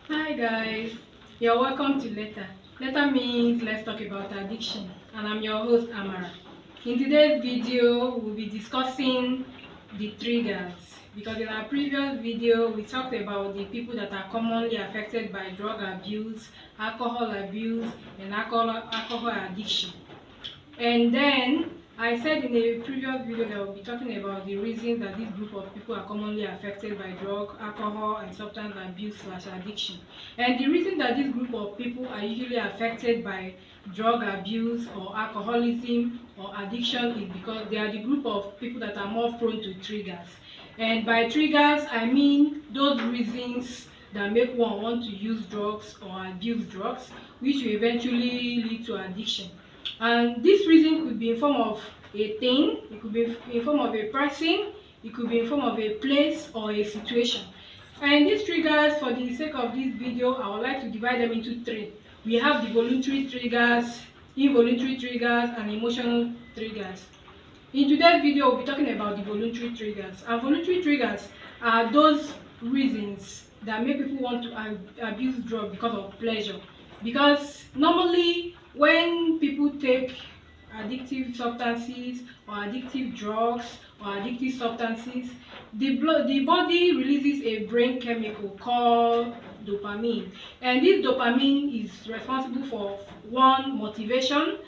Hi guys, you're welcome to Letter. Letter means let's talk about addiction, and I'm your host Amara. In today's video, we'll be discussing the triggers because in our previous video we talked about the people that are commonly affected by drug abuse, alcohol abuse, and alcohol addiction. And then I said in a previous video that we'll be talking about the reasons that this group of people are commonly affected by drug, alcohol, and substance abuse/addiction. And the reason that this group of people are usually affected by drug abuse or alcoholism or addiction is because they are the group of people that are more prone to triggers. And by triggers, I mean those reasons that make one want to use drugs or abuse drugs, which will eventually lead to addiction. And this reason could be in form of a thing, it could be in form of a person, it could be in form of a place or a situation. And these triggers, for the sake of this video, I would like to divide them into three. We have the voluntary triggers, involuntary triggers, and emotional triggers. In today's video, we'll be talking about the voluntary triggers. And voluntary triggers are those reasons that make people want to abuse drugs because of pleasure. Because normally, when people take addictive substances or addictive drugs or addictive substances, the body releases a brain chemical called dopamine, and this dopamine is responsible for one, motivation.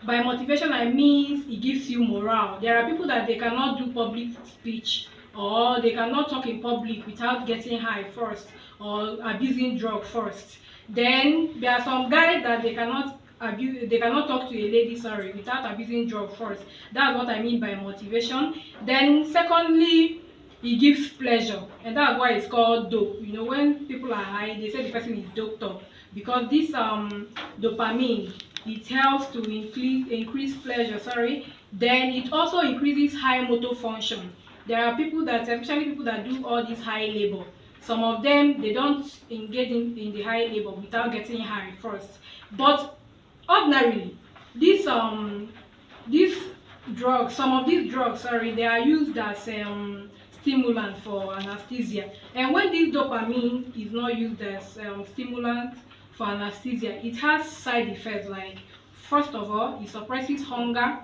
By motivation, I mean it gives you morale. There are people that they cannot do public speech, or they cannot talk in public without getting high first or abusing drug first. Then there are some guys that they cannot talk to a lady, sorry, without abusing drug first. That's what I mean by motivation. Then secondly, it gives pleasure, and that's why it's called dope. When people are high, they say the person is doped up because this dopamine, it helps to increase pleasure, sorry. Then it also increases high motor function. There are people that, especially people that do all this high labor, some of them, they don't engage in the high labor without getting high first. But ordinarily, these drugs, some of these drugs, sorry, they are used as stimulant for anesthesia. And when this dopamine is not used as stimulant for anesthesia, it has side effects. Like, first of all, it suppresses hunger,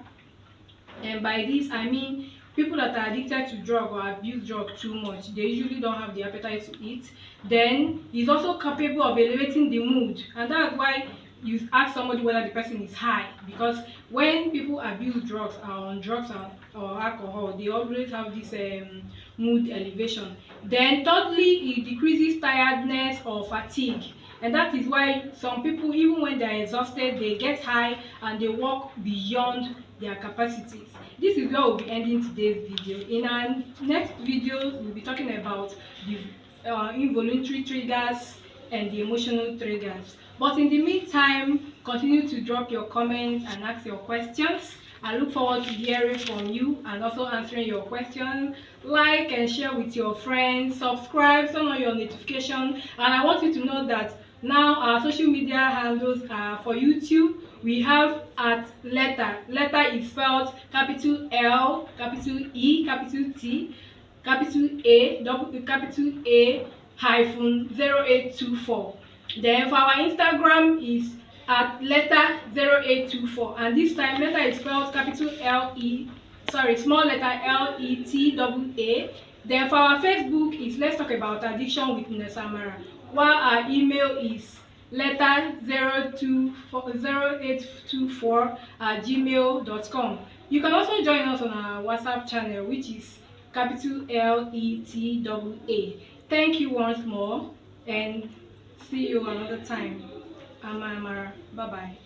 and by this I mean people that are addicted to drug or abuse drug too much, they usually don't have the appetite to eat. Then it's also capable of elevating the mood, and that's why you ask somebody whether the person is high, because when people abuse drugs or on drugs or alcohol, they always have this mood elevation. Then thirdly, it decreases tiredness or fatigue, and that is why some people, even when they are exhausted, they get high and they work beyond their capacities. This is where we'll be ending today's video. In our next video, we'll be talking about the involuntary triggers and the emotional triggers. But in the meantime, continue to drop your comments and ask your questions. I look forward to hearing from you and also answering your questions. Like and share with your friends, subscribe, turn on your notification. And I want you to know that now our social media handles are for YouTube. We have at Letter. Letter is spelled capital L, capital E, capital T, capital A, capital A hyphen 0824. Then for our Instagram is at Letter 0824, and this time Letter is spelled capital small letter LETTA. Then for our Facebook is Let's Talk About Addiction with Nessa Amara, while our email is letter0824@gmail.com. You can also join us on our WhatsApp channel, which is capital LETTA. Thank you once more, and see you another time. I'm Amara. Bye bye.